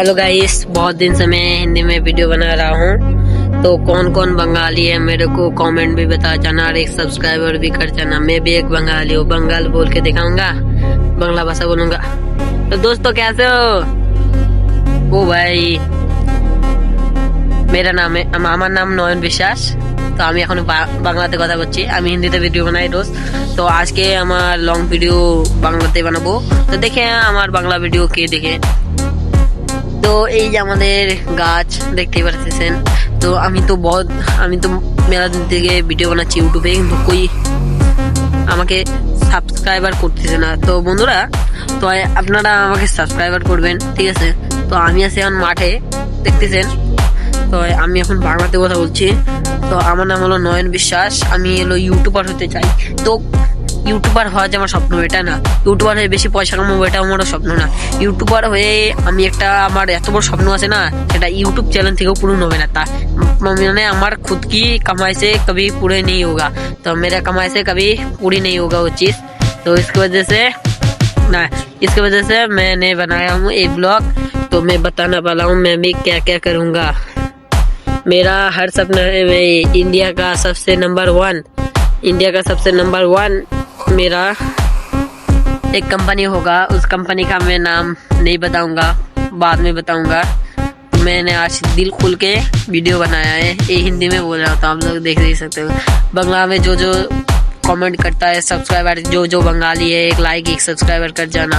Hello guys, बहुत दिन से मैं हिंदी में वीडियो बना रहा हूँ। तो कौन कौन बंगाली है मेरे को कमेंट भी बता जाना और एक सब्सक्राइबर भी कर जाना। मैं भी एक बंगाली हूँ, बंगाल बोल के दिखाऊंगा, बांग्ला भाषा बोलूंगा। तो दोस्तों कैसे हो? ओ भाई, मेरा नाम है আমার নাম নয়ন বিশ্বাস। তো আমি এখন বাংলাতে কথা বলছি, আমি হিন্দিতে ভিডিও বানাই রোজ। তো আজকে আমার লং ভিডিও বাংলাতে বানাবো। তো দেখে আমার বাংলা ভিডিও কে দেখে। তো এই যে আমাদের গাছ দেখতেই পাচ্ছেন। তো আমি তো মেলা দিন থেকে ভিডিও বানাচ্ছি ইউটিউবে, কিন্তু কই আমাকে সাবস্ক্রাইবার করতেছে না। তো বন্ধুরা, তো আপনারা আমাকে সাবস্ক্রাইবার করবেন, ঠিক আছে? তো আমি আছি এখন মাঠে, দেখতেছেন। তো আমি এখন বাংলাতে কথা বলছি। তো আমার নাম হলো নয়ন বিশ্বাস, আমি ইউটিউবার হতে চাই। তো ইউটিউবার হওয়া যে আমার স্বপ্ন এটা না, ইউটিউবার হয়ে বেশি পয়সা কামাবো এটা আমারও স্বপ্ন না। ইউটিউবার হয়ে আমি আমার এত বড় স্বপ্ন আছে না, সেটা ইউটিউব চ্যানেল থেকেও পূরণ হবে না। তা मैंने हमार खुद की कमाई से कभी पूरे नहीं होगा, तो मेरा कमाई से कभी पूरी नहीं होगा वो चीज़। तो इसकी वजह से मैंने बनाया हूँ एक ब्लॉग। तो मैं बताने वाला हूँ मैं भी क्या क्या करूँगा। मेरा हर सपना है मैं इंडिया का सबसे नंबर वन मेरा एक कंपनी होगा। उस कंपनी का मैं नाम नहीं बताऊंगा, बाद में बताऊंगा। मैंने आज दिल खुल के वीडियो बनाया है, ये हिंदी में बोल रहा हूँ, तो आप लोग देख सकते हो। बांग्ला में जो कमेंट करता है सब्सक्राइबर, जो बंगाली है, एक लाइक एक सब्सक्राइबर कर जाना।